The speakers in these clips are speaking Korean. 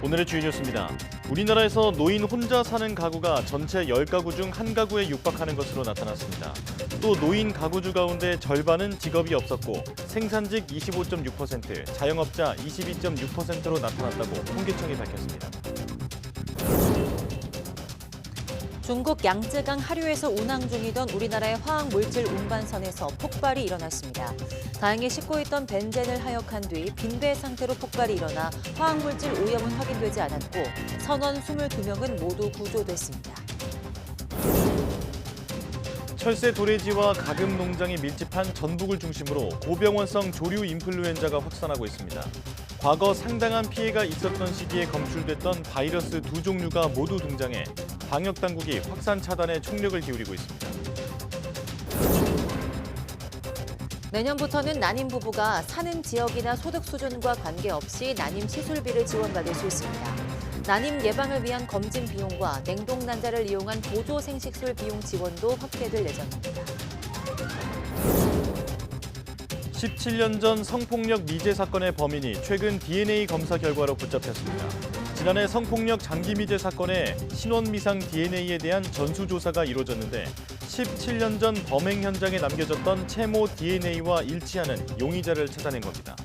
오늘의 주요 뉴스입니다. 우리나라에서 노인 혼자 사는 가구가 전체 10가구 중 1가구에 육박하는 것으로 나타났습니다. 또 노인 가구주 가운데 절반은 직업이 없었고 생산직 25.6%, 자영업자 22.6%로 나타났다고 통계청이 밝혔습니다. 중국 양쯔강 하류에서 운항 중이던 우리나라의 화학물질 운반선에서 폭발이 일어났습니다. 다행히 싣고 있던 벤젠을 하역한 뒤 빈배 상태로 폭발이 일어나 화학물질 오염은 확인되지 않았고 선원 22명은 모두 구조됐습니다. 철새 도래지와 가금 농장이 밀집한 전북을 중심으로 고병원성 조류 인플루엔자가 확산하고 있습니다. 과거 상당한 피해가 있었던 시기에 검출됐던 바이러스 두 종류가 모두 등장해 방역 당국이 확산 차단에 총력을 기울이고 있습니다. 내년부터는 난임 부부가 사는 지역이나 소득 수준과 관계없이 난임 시술비를 지원받을 수 있습니다. 난임 예방을 위한 검진 비용과 냉동 난자를 이용한 보조 생식술 비용 지원도 확대될 예정입니다. 17년 전 성폭력 미제 사건의 범인이 최근 DNA 검사 결과로 붙잡혔습니다. 지난해 성폭력 장기 미제 사건의 신원미상 DNA에 대한 전수조사가 이루어졌는데 17년 전 범행 현장에 남겨졌던 채모 DNA와 일치하는 용의자를 찾아낸 겁니다.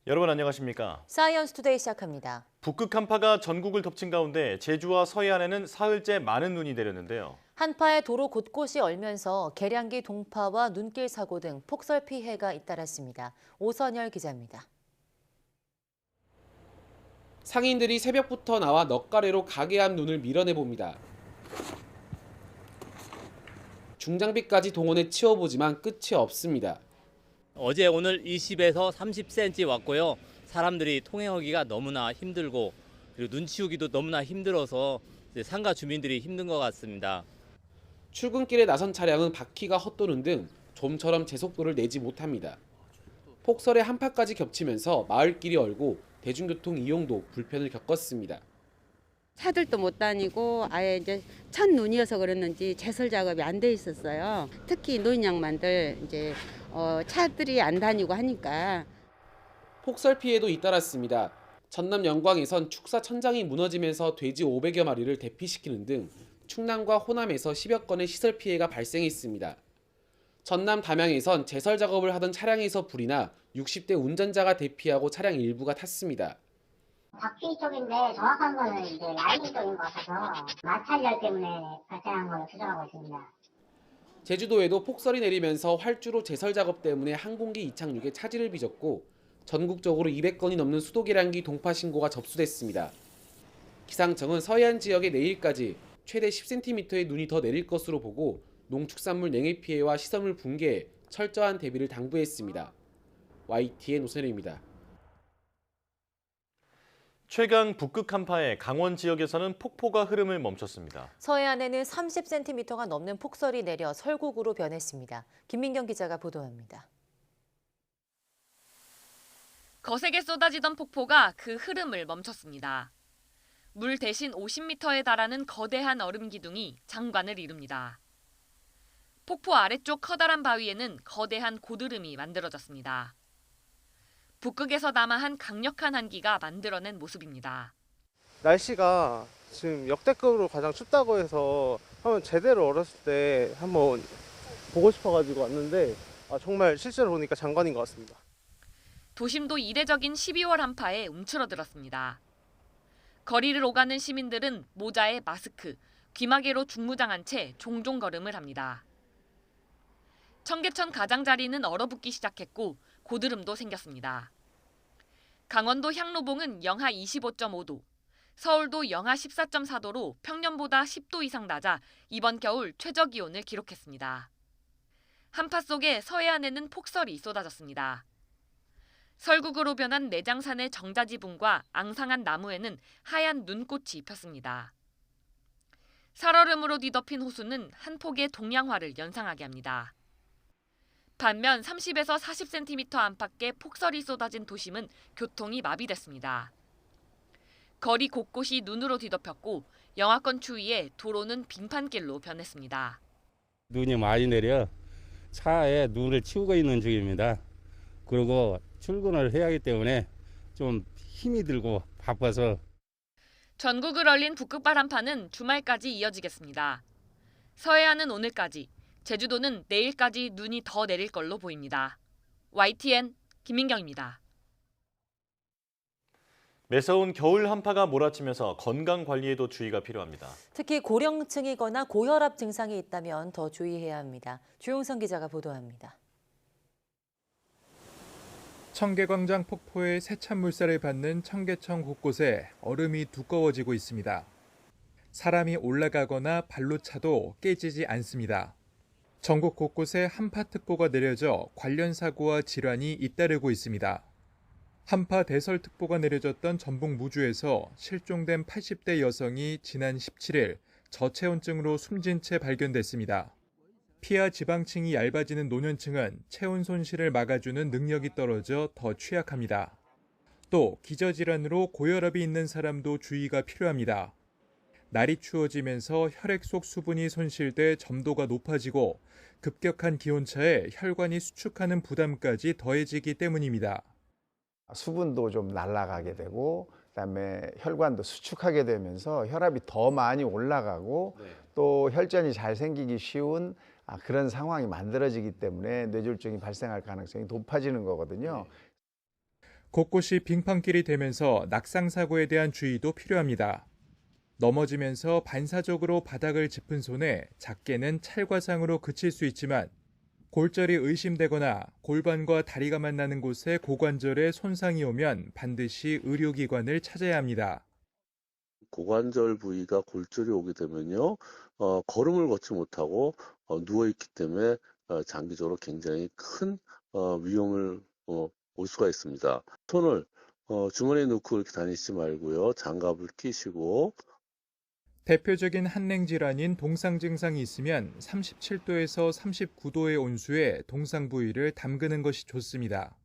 여러분 안녕하십니까? 사이언스 투데이 시작합니다. 북극 한파가 전국을 덮친 가운데 제주와 서해안에는 사흘째 많은 눈이 내렸는데요. 한파에 도로 곳곳이 얼면서 계량기 동파와 눈길 사고 등 폭설 피해가 잇따랐습니다. 오선열 기자입니다. 상인들이 새벽부터 나와 넉가래로 가게 앞 눈을 밀어내봅니다. 중장비까지 동원해 치워보지만 끝이 없습니다. 어제 오늘 20에서 30cm 왔고요. 사람들이 통행하기가 너무나 힘들고 그리고 눈 치우기도 너무나 힘들어서 상가 주민들이 힘든 것 같습니다. 출근길에 나선 차량은 바퀴가 헛도는 등 좀처럼 제속도를 내지 못합니다. 폭설에 한파까지 겹치면서 마을길이 얼고 대중교통 이용도 불편을 겪었습니다. 차들도 못 다니고 아예 이제 첫 눈이어서 그랬는지 제설 작업이 안 돼 있었어요. 특히 노인 양반들 이제 차들이 안 다니고 하니까. 폭설 피해도 잇따랐습니다. 전남 영광에선 축사 천장이 무너지면서 돼지 500여 마리를 대피시키는 등 충남과 호남에서 10여 건의 시설 피해가 발생했습니다. 전남 담양에선 제설 작업을 하던 차량에서 불이 나 60대 운전자가 대피하고 차량 일부가 탔습니다. 바퀴 쪽인데 정확한 거는 이제 라이닝 쪽인 것 같아서 마찰열 때문에 발생한 걸로 추정하고 있습니다. 제주도에도 폭설이 내리면서 활주로 제설 작업 때문에 항공기 이착륙에 차질을 빚었고 전국적으로 200건이 넘는 수도 계량기 동파 신고가 접수됐습니다. 기상청은 서해안 지역에 내일까지 최대 10cm의 눈이 더 내릴 것으로 보고 농축산물 냉해 피해와 시설물 붕괴에 철저한 대비를 당부했습니다. YTN 오선일입니다. 최강 북극 한파에 강원 지역에서는 폭포가 흐름을 멈췄습니다. 서해안에는 30cm가 넘는 폭설이 내려 설국으로 변했습니다. 김민경 기자가 보도합니다. 거세게 쏟아지던 폭포가 그 흐름을 멈췄습니다. 물 대신 50m에 달하는 거대한 얼음 기둥이 장관을 이룹니다. 폭포 아래쪽 커다란 바위에는 거대한 고드름이 만들어졌습니다. 북극에서 남아한 강력한 한기가 만들어낸 모습입니다. 날씨가 지금 역대급으로 가장 춥다고 해서 한번 제대로 얼었을 때 한번 보고 싶어가지고 왔는데 정말 실제로 보니까 장관인 것 같습니다. 도심도 이례적인 12월 한파에 움츠러들었습니다. 거리를 오가는 시민들은 모자에 마스크, 귀마개로 중무장한 채 종종 걸음을 합니다. 청계천 가장자리는 얼어붙기 시작했고 고드름도 생겼습니다. 강원도 향로봉은 영하 25.5도, 서울도 영하 14.4도로 평년보다 10도 이상 낮아 이번 겨울 최저기온을 기록했습니다. 한파 속에 서해안에는 폭설이 쏟아졌습니다. 설국으로 변한 내장산의 정자지붕과 앙상한 나무에는 하얀 눈꽃이 폈습니다. 살얼음으로 뒤덮인 호수는 한 폭의 동양화를 연상하게 합니다. 반면 30에서 40cm 안팎의 폭설이 쏟아진 도심은 교통이 마비됐습니다. 거리 곳곳이 눈으로 뒤덮였고 영하권 추위에 도로는 빙판길로 변했습니다. 눈이 많이 내려 차에 눈을 치우고 있는 중입니다. 그리고 출근을 해야 하기 때문에 좀 힘이 들고 바빠서. 전국을 얼린 북극발 한파는 주말까지 이어지겠습니다. 서해안은 오늘까지, 제주도는 내일까지 눈이 더 내릴 걸로 보입니다. YTN 김민경입니다. 매서운 겨울 한파가 몰아치면서 건강 관리에도 주의가 필요합니다. 특히 고령층이거나 고혈압 증상이 있다면 더 주의해야 합니다. 조용선 기자가 보도합니다. 청계광장 폭포의 세찬 물살을 받는 청계천 곳곳에 얼음이 두꺼워지고 있습니다. 사람이 올라가거나 발로 차도 깨지지 않습니다. 전국 곳곳에 한파특보가 내려져 관련 사고와 질환이 잇따르고 있습니다. 한파 대설특보가 내려졌던 전북 무주에서 실종된 80대 여성이 지난 17일 저체온증으로 숨진 채 발견됐습니다. 피하 지방층이 얇아지는 노년층은 체온 손실을 막아주는 능력이 떨어져 더 취약합니다. 또 기저질환으로 고혈압이 있는 사람도 주의가 필요합니다. 날이 추워지면서 혈액 속 수분이 손실돼 점도가 높아지고 급격한 기온차에 혈관이 수축하는 부담까지 더해지기 때문입니다. 수분도 좀 날아가게 되고 그다음에 혈관도 수축하게 되면서 혈압이 더 많이 올라가고 또 혈전이 잘 생기기 쉬운 그런 상황이 만들어지기 때문에 뇌졸중이 발생할 가능성이 높아지는 거거든요. 곳곳이 빙판길이 되면서 낙상사고에 대한 주의도 필요합니다. 넘어지면서 반사적으로 바닥을 짚은 손에 작게는 찰과상으로 그칠 수 있지만 골절이 의심되거나 골반과 다리가 만나는 곳에 고관절에 손상이 오면 반드시 의료기관을 찾아야 합니다. 고관절 부위가 골절이 오게 되면요, 걸음을 걷지 못하고 누워있기 때문에 장기적으로 굉장히 큰 위험을 올 수가 있습니다. 손을 주머니에 넣고 이렇게 다니지 말고요, 장갑을 끼시고. 대표적인 한랭 질환인 동상 증상이 있으면 37도에서 39도의 온수에 동상 부위를 담그는 것이 좋습니다.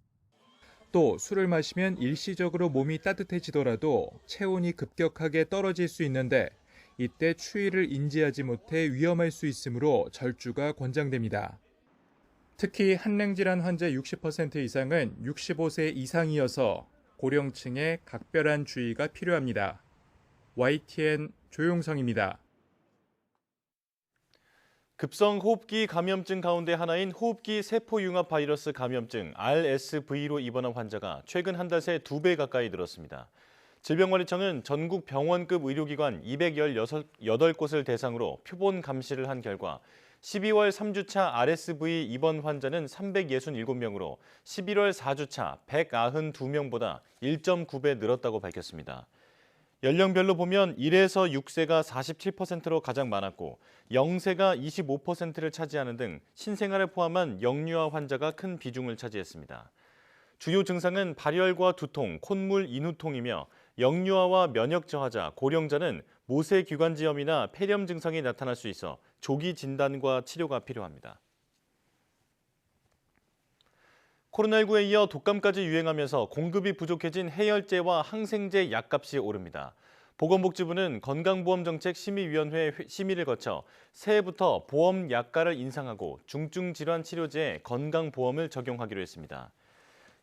또 술을 마시면 일시적으로 몸이 따뜻해지더라도 체온이 급격하게 떨어질 수 있는데 이때 추위를 인지하지 못해 위험할 수 있으므로 절주가 권장됩니다. 특히 한랭 질환 환자 60% 이상은 65세 이상이어서 고령층에 각별한 주의가 필요합니다. YTN 조용성입니다. 급성 호흡기 감염증 가운데 하나인 호흡기 세포융합 바이러스 감염증 RSV로 입원한 환자가 최근 한 달 새 2배 가까이 늘었습니다. 질병관리청은 전국 병원급 의료기관 218곳을 대상으로 표본 감시를 한 결과 12월 3주차 RSV 입원 환자는 367명으로 11월 4주차 192명보다 1.9배 늘었다고 밝혔습니다. 연령별로 보면 1에서 6세가 47%로 가장 많았고 0세가 25%를 차지하는 등 신생아를 포함한 영유아 환자가 큰 비중을 차지했습니다. 주요 증상은 발열과 두통, 콧물, 인후통이며 영유아와 면역 저하자, 고령자는 모세기관지염이나 폐렴 증상이 나타날 수 있어 조기 진단과 치료가 필요합니다. 코로나19에 이어 독감까지 유행하면서 공급이 부족해진 해열제와 항생제 약값이 오릅니다. 보건복지부는 건강보험정책심의위원회 심의를 거쳐 새해부터 보험 약가를 인상하고 중증질환 치료제에 건강보험을 적용하기로 했습니다.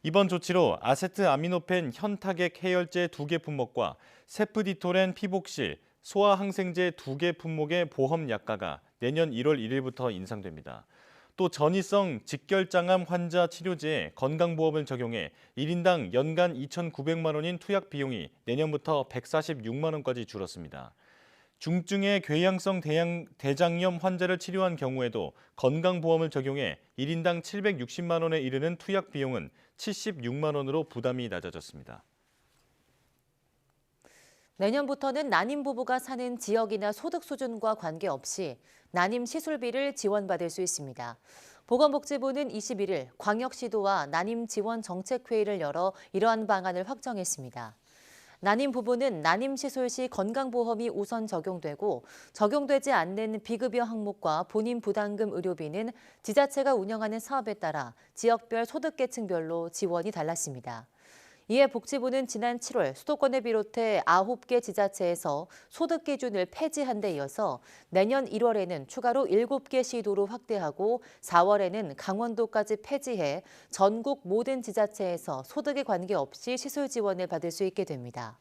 이번 조치로 아세트아미노펜 현타객 해열제 2개 품목과 세프디토렌 피복실, 소아항생제 2개 품목의 보험 약가가 내년 1월 1일부터 인상됩니다. 또 전이성 직결장암 환자 치료제에 건강보험을 적용해 1인당 연간 2,900만 원인 투약 비용이 내년부터 146만 원까지 줄었습니다. 중증의 궤양성 대장염 환자를 치료한 경우에도 건강보험을 적용해 1인당 760만 원에 이르는 투약 비용은 76만 원으로 부담이 낮아졌습니다. 내년부터는 난임 부부가 사는 지역이나 소득 수준과 관계없이 난임 시술비를 지원받을 수 있습니다. 보건복지부는 21일 광역시도와 난임 지원 정책회의를 열어 이러한 방안을 확정했습니다. 난임 부부는 난임 시술 시 건강보험이 우선 적용되고 적용되지 않는 비급여 항목과 본인 부담금 의료비는 지자체가 운영하는 사업에 따라 지역별 소득계층별로 지원이 달랐습니다. 이에 복지부는 지난 7월 수도권을 비롯해 9개 지자체에서 소득 기준을 폐지한 데 이어서 내년 1월에는 추가로 7개 시도로 확대하고 4월에는 강원도까지 폐지해 전국 모든 지자체에서 소득에 관계없이 시술 지원을 받을 수 있게 됩니다.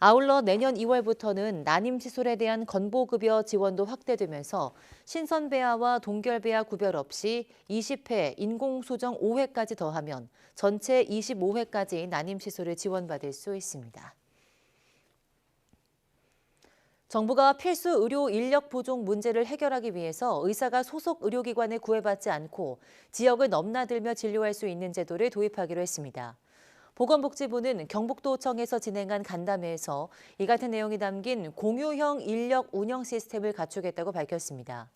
아울러 내년 2월부터는 난임시술에 대한 건보급여 지원도 확대되면서 신선배아와 동결배아 구별 없이 20회 인공수정 5회까지 더하면 전체 25회까지 난임시술을 지원받을 수 있습니다. 정부가 필수 의료 인력 부족 문제를 해결하기 위해서 의사가 소속 의료기관에 구애받지 않고 지역을 넘나들며 진료할 수 있는 제도를 도입하기로 했습니다. 보건복지부는 경북도청에서 진행한 간담회에서 이 같은 내용이 담긴 공유형 인력 운영 시스템을 갖추겠다고 밝혔습니다.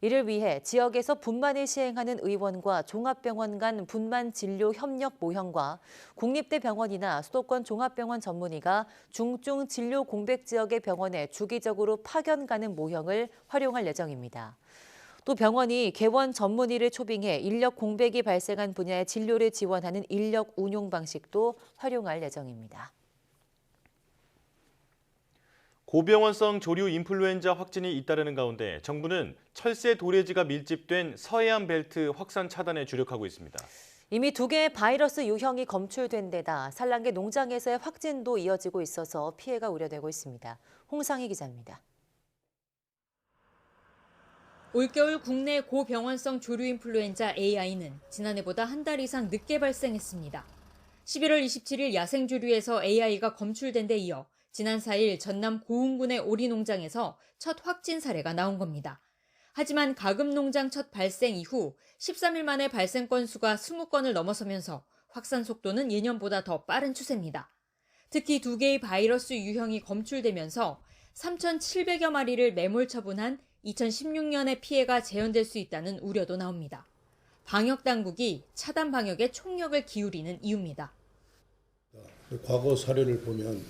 이를 위해 지역에서 분만을 시행하는 의원과 종합병원 간 분만 진료 협력 모형과 국립대 병원이나 수도권 종합병원 전문의가 중증 진료 공백 지역의 병원에 주기적으로 파견 가는 모형을 활용할 예정입니다. 또 병원이 개원 전문의를 초빙해 인력 공백이 발생한 분야의 진료를 지원하는 인력 운용 방식도 활용할 예정입니다. 고병원성 조류 인플루엔자 확진이 잇따르는 가운데 정부는 철새 도래지가 밀집된 서해안 벨트 확산 차단에 주력하고 있습니다. 이미 2개의 바이러스 유형이 검출된 데다 산란계 농장에서의 확진도 이어지고 있어서 피해가 우려되고 있습니다. 홍상희 기자입니다. 올겨울 국내 고병원성 조류 인플루엔자 AI는 지난해보다 한 달 이상 늦게 발생했습니다. 11월 27일 야생조류에서 AI가 검출된 데 이어 지난 4일 전남 고흥군의 오리농장에서 첫 확진 사례가 나온 겁니다. 하지만 가금농장 첫 발생 이후 13일 만에 발생 건수가 20건을 넘어서면서 확산 속도는 예년보다 더 빠른 추세입니다. 특히 2개의 바이러스 유형이 검출되면서 3,700여 마리를 매몰 처분한 2016년의 피해가 재현될 수 있다는 우려도 나옵니다. 방역당국이 차단 방역에 총력을 기울이는 이유입니다. 과거 사례를 보면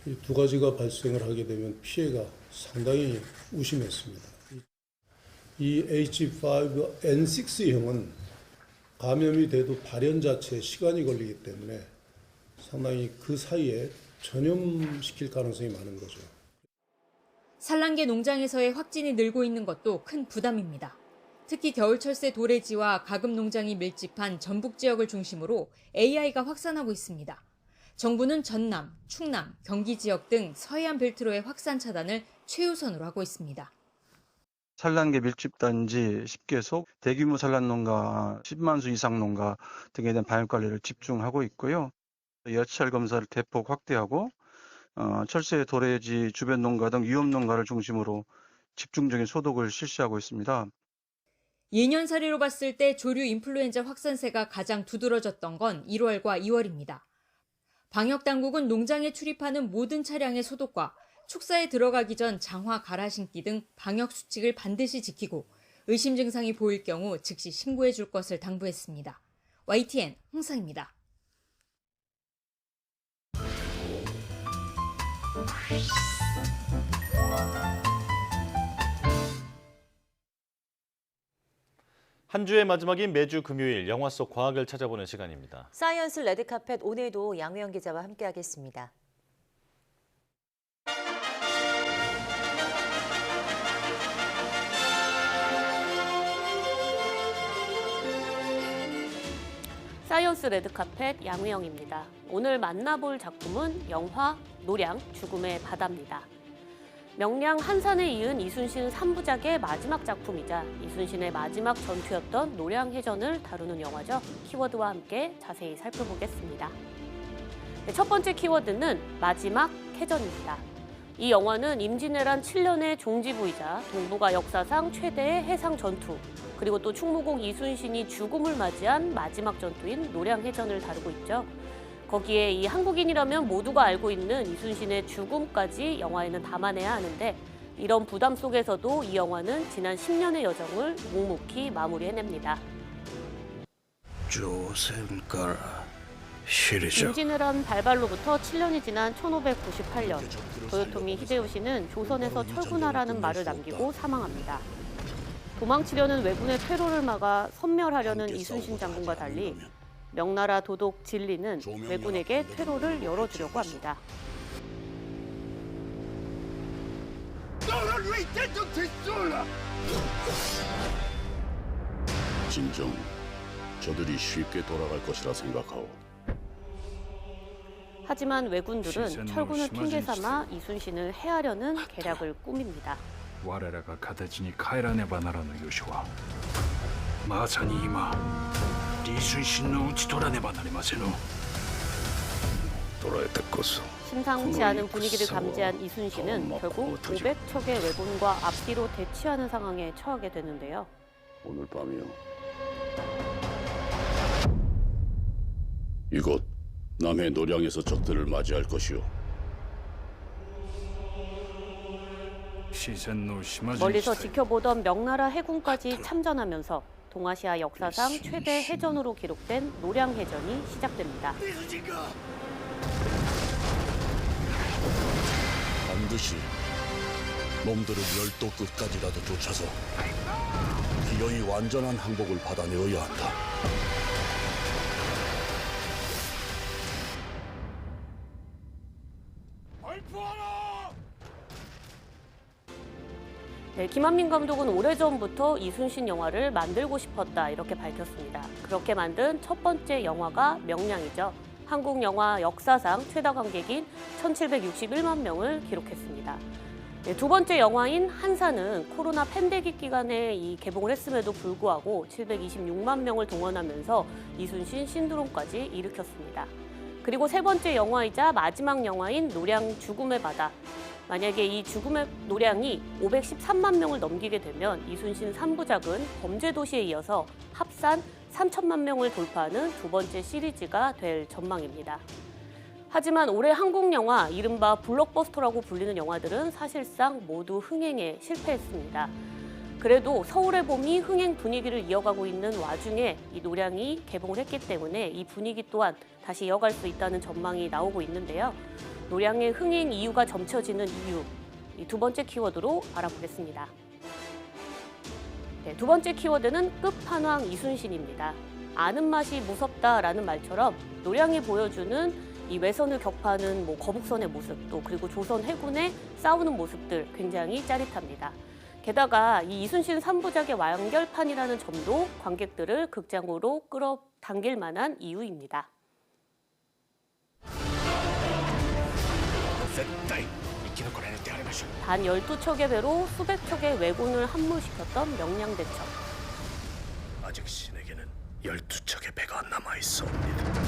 이 2가지가 발생을 하게 되면 피해가 상당히 의심했습니다. 이 H5N6형은 감염이 돼도 발현 자체에 시간이 걸리기 때문에 상당히 그 사이에 전염시킬 가능성이 많은 거죠. 산란계 농장에서의 확진이 늘고 있는 것도 큰 부담입니다. 특히 겨울철새 도래지와 가금농장이 밀집한 전북 지역을 중심으로 AI가 확산하고 있습니다. 정부는 전남, 충남, 경기 지역 등 서해안 벨트로의 확산 차단을 최우선으로 하고 있습니다. 산란계 밀집단지 10개소, 대규모 산란 농가 10만 수 이상 농가 등에 대한 방역 관리를 집중하고 있고요. 여찰 검사를 대폭 확대하고 철새 도래지 주변 농가 등 위험 농가를 중심으로 집중적인 소독을 실시하고 있습니다. 예년 사례로 봤을 때 조류 인플루엔자 확산세가 가장 두드러졌던 건 1월과 2월입니다. 방역당국은 농장에 출입하는 모든 차량의 소독과 축사에 들어가기 전 장화 갈아 신기 등 방역 수칙을 반드시 지키고 의심 증상이 보일 경우 즉시 신고해 줄 것을 당부했습니다. YTN 홍상입니다. 한 주의 마지막인 매주 금요일 영화 속 과학을 찾아보는 시간입니다. 사이언스 레드카펫 오늘도 양우영 기자와 함께하겠습니다. 사이언스 레드카펫 양우영입니다. 오늘 만나볼 작품은 영화 노량 죽음의 바다입니다. 명량 한산에 이은 이순신 3부작의 마지막 작품이자 이순신의 마지막 전투였던 노량해전을 다루는 영화죠. 키워드와 함께 자세히 살펴보겠습니다. 첫 번째 키워드는 마지막 해전입니다. 이 영화는 임진왜란 7년의 종지부이자 동북아 역사상 최대의 해상 전투, 그리고 또 충무공 이순신이 죽음을 맞이한 마지막 전투인 노량해전을 다루고 있죠. 거기에 이 한국인이라면 모두가 알고 있는 이순신의 죽음까지 영화에는 담아내야 하는데 이런 부담 속에서도 이 영화는 지난 10년의 여정을 묵묵히 마무리해냅니다. 임진왜란 발발로부터 7년이 지난 1598년 도요토미 히데요시는 조선에서 철군하라는 말을 남기고 사망합니다. 도망치려는 왜군의 퇴로를 막아 섬멸하려는 이순신 장군과 달리 명나라 도독 진리는 왜군에게 퇴로를 열어주려고 합니다. 진정 저들이 쉽게 돌아갈 것이라 생각하오. 하지만 왜군들은 철군을 핑계 삼아 이순신을 해하려는 계략을 꾸밉니다. 我らが形に帰らねばならぬ由はまさに今李承信の討ち取らねばなりませぬ。 심상치 않은 분위기를 감지한 이순신은 결국 500척의 왜군과 앞뒤로 대치하는 상황에 처하게 되는데요. 오늘 밤이요. 이곳 남해 노량에서 적들을 맞이할 것이오. 멀리서 지켜보던 명나라 해군까지 참전하면서 동아시아 역사상 최대 해전으로 기록된 노량해전이 시작됩니다. 반드시 놈들을 열도 끝까지라도 쫓아서 기어이 완전한 항복을 받아내어야 한다. 네, 김한민 감독은 오래전부터 이순신 영화를 만들고 싶었다 이렇게 밝혔습니다. 그렇게 만든 첫 번째 영화가 명량이죠. 한국 영화 역사상 최다 관객인 1,761만 명을 기록했습니다. 네, 두 번째 영화인 한산은 코로나 팬데믹 기간에 개봉을 했음에도 불구하고 726만 명을 동원하면서 이순신 신드롬까지 일으켰습니다. 그리고 세 번째 영화이자 마지막 영화인 노량 죽음의 바다. 만약에 이 죽음의 노량이 513만 명을 넘기게 되면 이순신 3부작은 범죄도시에 이어서 합산 3천만 명을 돌파하는 두 번째 시리즈가 될 전망입니다. 하지만 올해 한국 영화, 이른바 블록버스터라고 불리는 영화들은 사실상 모두 흥행에 실패했습니다. 그래도 서울의 봄이 흥행 분위기를 이어가고 있는 와중에 이 노량이 개봉을 했기 때문에 이 분위기 또한 다시 이어갈 수 있다는 전망이 나오고 있는데요. 노량의 흥행 이유가 점쳐지는 이유, 이 두 번째 키워드로 알아보겠습니다. 네, 두 번째 키워드는 끝판왕 이순신입니다. 아는 맛이 무섭다라는 말처럼 노량이 보여주는 이 외선을 격파하는 거북선의 모습, 또 그리고 조선 해군의 싸우는 모습들 굉장히 짜릿합니다. 게다가 이 이순신 3부작의 완결판이라는 점도 관객들을 극장으로 끌어당길 만한 이유입니다. 단 12척의 배로 수백 척의 왜군을 함몰시켰던 명량대첩. 아직 신에게는 12척의 배가 남아있사옵니다.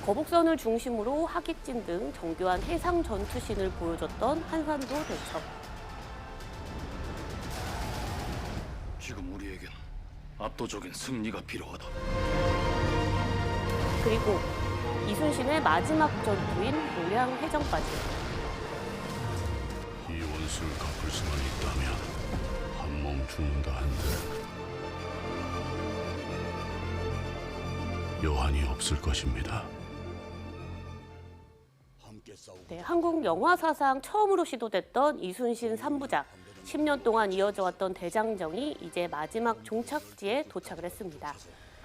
거북선을 중심으로 하객진 등 정교한 해상 전투신을 보여줬던 한산도 대첩. 지금 우리에겐 압도적인 승리가 필요하다. 그리고 이순신의 마지막 전투인 노량해전까지. 이 원수를 갚을 수만 있다면 한 몸 죽는다 한들 여한이 없을 것입니다. 네, 한국 영화 사상 처음으로 시도됐던 이순신 3부작. 10년 동안 이어져 왔던 대장정이 이제 마지막 종착지에 도착을 했습니다.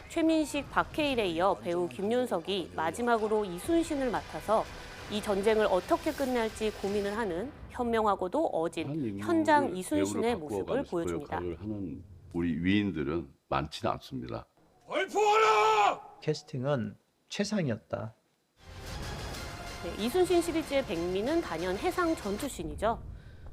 최민식, 박해일에 이어 배우 김윤석이 마지막으로 이순신을 맡아서 이 전쟁을 어떻게 끝낼지 고민을 하는 현명하고도 어진 현장 이순신의 모습을 보여줍니다. 하는 우리 위인들은 많지는 않습니다. 발표하라! 캐스팅은 최상이었다. 네, 이순신 시리즈의 백미는 단연 해상 전투신이죠.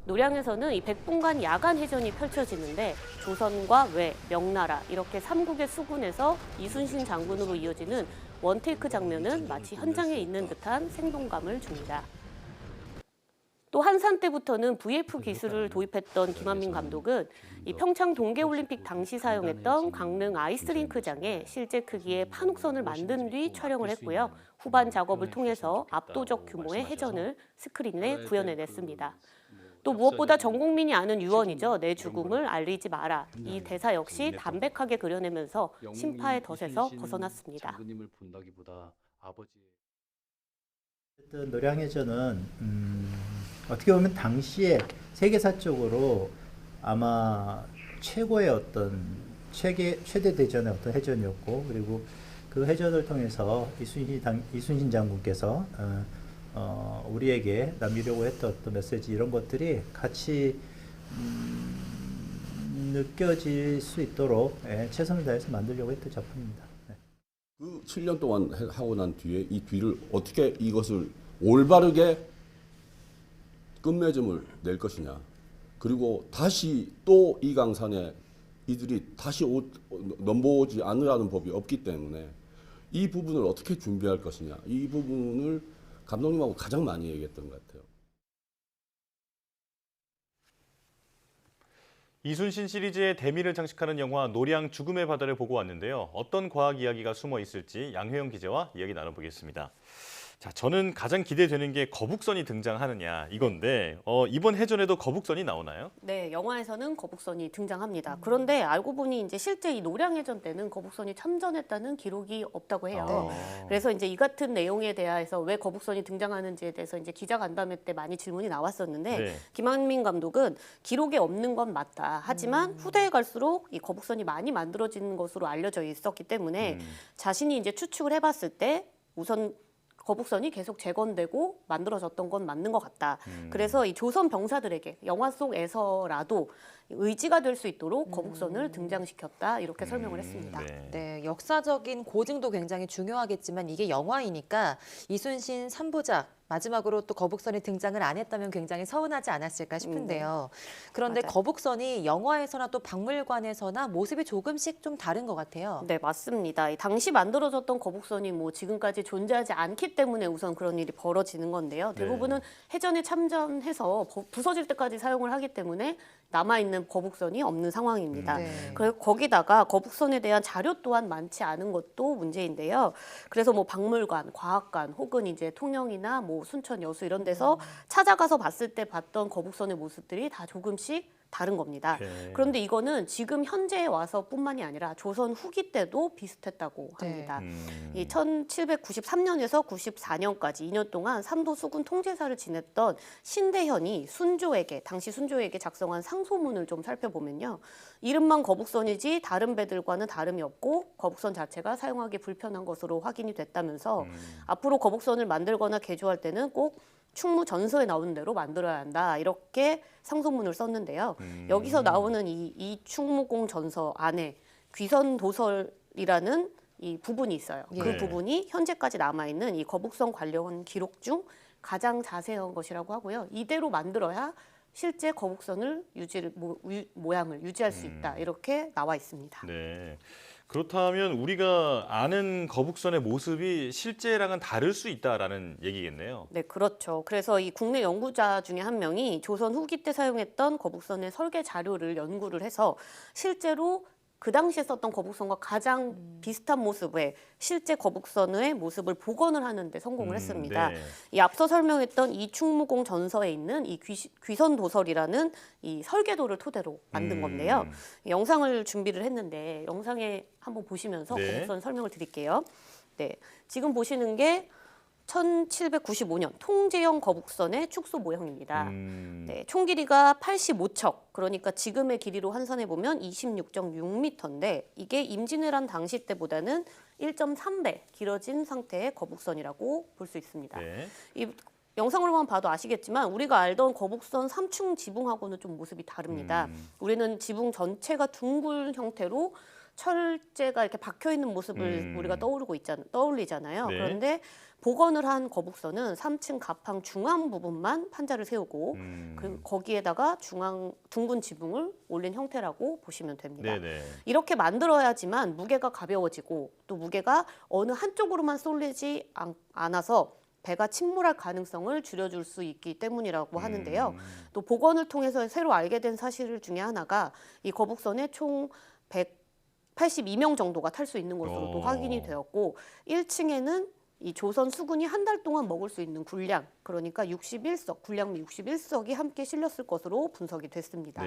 노량에서는 이 100분간 야간 해전이 펼쳐지는데 조선과 외, 명나라 이렇게 3국의 수군에서 이순신 장군으로 이어지는 원테이크 장면은 마치 현장에 있는 듯한 생동감을 줍니다. 또 한산 때부터는 VF 기술을 도입했던 김한민 감독은 이 평창 동계올림픽 당시 사용했던 강릉 아이스링크장에 실제 크기의 판옥선을 만든 뒤 촬영을 했고요. 후반 작업을 통해서 압도적 규모의 해전을 스크린에 구현해냈습니다. 또 무엇보다 전 국민이 아는 유언이죠. 내 죽음을 알리지 마라. 이 대사 역시 담백하게 그려내면서 신파의 덫에서 벗어났습니다. 어쨌든 노량해전은 어떻게 보면 당시에 세계사적으로 아마 최고의 어떤 최대 대전의 어떤 해전이었고, 그리고 그 해전을 통해서 이순신 장군께서 우리에게 남기려고 했던 어떤 메시지, 이런 것들이 같이 느껴질 수 있도록 최선을 다해서 만들려고 했던 작품입니다. 그 7년 동안 하고 난 뒤에 이 뒤를 어떻게 이것을 올바르게 끝맺음을 낼 것이냐. 그리고 다시 또 이 강산에 이들이 다시 넘보지 않으라는 법이 없기 때문에 이 부분을 어떻게 준비할 것이냐. 이 부분을 감독님하고 가장 많이 얘기했던 것 같아요. 이순신 시리즈의 대미를 장식하는 영화 노량 죽음의 바다를 보고 왔는데요. 어떤 과학 이야기가 숨어 있을지 양혜영 기자와 이야기 나눠보겠습니다. 자, 저는 가장 기대되는 게 거북선이 등장하느냐 이건데 이번 해전에도 거북선이 나오나요? 네, 영화에서는 거북선이 등장합니다. 그런데 알고 보니 이제 실제 이 노량해전 때는 거북선이 참전했다는 기록이 없다고 해요. 그래서 이제 이 같은 내용에 대해서 왜 거북선이 등장하는지에 대해서 이제 기자간담회 때 많이 질문이 나왔었는데 네. 김한민 감독은 기록에 없는 건 맞다. 하지만 후대에 갈수록 이 거북선이 많이 만들어지는 것으로 알려져 있었기 때문에 자신이 이제 추측을 해봤을 때 우선 거북선이 계속 재건되고 만들어졌던 건 맞는 것 같다. 그래서 이 조선 병사들에게 영화 속에서라도 의지가 될 수 있도록 거북선을 등장시켰다. 이렇게 설명을 했습니다. 네, 역사적인 고증도 굉장히 중요하겠지만 이게 영화이니까 이순신 3부작 마지막으로 또 거북선이 등장을 안 했다면 굉장히 서운하지 않았을까 싶은데요. 그런데 맞아요. 거북선이 영화에서나 또 박물관에서나 모습이 조금씩 좀 다른 것 같아요. 네, 맞습니다. 당시 만들어졌던 거북선이 뭐 지금까지 존재하지 않기 때문에 우선 그런 일이 벌어지는 건데요. 대부분은 해전에 참전해서 부서질 때까지 사용을 하기 때문에 남아있는 거북선이 없는 상황입니다. 그리고 거기다가 거북선에 대한 자료 또한 많지 않은 것도 문제인데요. 그래서 뭐 박물관, 과학관 혹은 이제 통영이나 뭐 순천 여수 이런 데서 찾아가서 봤을 때 봤던 거북선의 모습들이 다 조금씩 다른 겁니다. 그런데 이거는 지금 현재에 와서뿐만이 아니라 조선 후기 때도 비슷했다고 합니다. 이 1793년에서 94년까지 2년 동안 삼도 수군 통제사를 지냈던 신대현이 당시 순조에게 작성한 상소문을 좀 살펴보면요. 이름만 거북선이지 다른 배들과는 다름이 없고 거북선 자체가 사용하기 불편한 것으로 확인이 됐다면서 앞으로 거북선을 만들거나 개조할 때는 꼭 충무 전서에 나오는 대로 만들어야 한다. 이렇게 상소문을 썼는데요. 여기서 나오는 이 충무공 전서 안에 귀선도설이라는 이 부분이 있어요. 그 부분이 현재까지 남아있는 이 거북선 관련 기록 중 가장 자세한 것이라고 하고요. 이대로 만들어야 실제 거북선을 모양을 유지할 수 있다. 이렇게 나와 있습니다. 네. 그렇다면 우리가 아는 거북선의 모습이 실제랑은 다를 수 있다라는 얘기겠네요. 네, 그렇죠. 그래서 이 국내 연구자 중에 한 명이 조선 후기 때 사용했던 거북선의 설계 자료를 연구를 해서 실제로 그 당시에 썼던 거북선과 가장 비슷한 모습의 실제 거북선의 모습을 복원을 하는 데 성공을 했습니다. 이 앞서 설명했던 이 충무공 전서에 있는 이 귀선도설이라는 이 설계도를 토대로 만든 건데요. 영상을 준비를 했는데 영상에 한번 보시면서 거북선 설명을 드릴게요. 네, 지금 보시는 게 1795년 통제형 거북선의 축소 모형입니다. 네, 총 길이가 85척, 그러니까 지금의 길이로 환산해 보면 26.6m인데 이게 임진왜란 당시 때보다는 1.3배 길어진 상태의 거북선이라고 볼 수 있습니다. 이 영상으로만 봐도 아시겠지만 우리가 알던 거북선 3충 지붕하고는 좀 모습이 다릅니다. 우리는 지붕 전체가 둥글 형태로 철제가 이렇게 박혀 있는 모습을 우리가 떠올리잖아요. 그런데 복원을 한 거북선은 3층 가팡 중앙 부분만 판자를 세우고 거기에다가 둥근 지붕을 올린 형태라고 보시면 됩니다. 이렇게 만들어야지만 무게가 가벼워지고 또 무게가 어느 한쪽으로만 쏠리지 않아서 배가 침몰할 가능성을 줄여줄 수 있기 때문이라고 하는데요. 또 복원을 통해서 새로 알게 된 사실 중에 하나가 이 거북선에 총 182명 정도가 탈 수 있는 것으로도 확인이 되었고 1층에는 이 조선 수군이 한 달 동안 먹을 수 있는 군량, 그러니까 61석, 군량 61석이 함께 실렸을 것으로 분석이 됐습니다.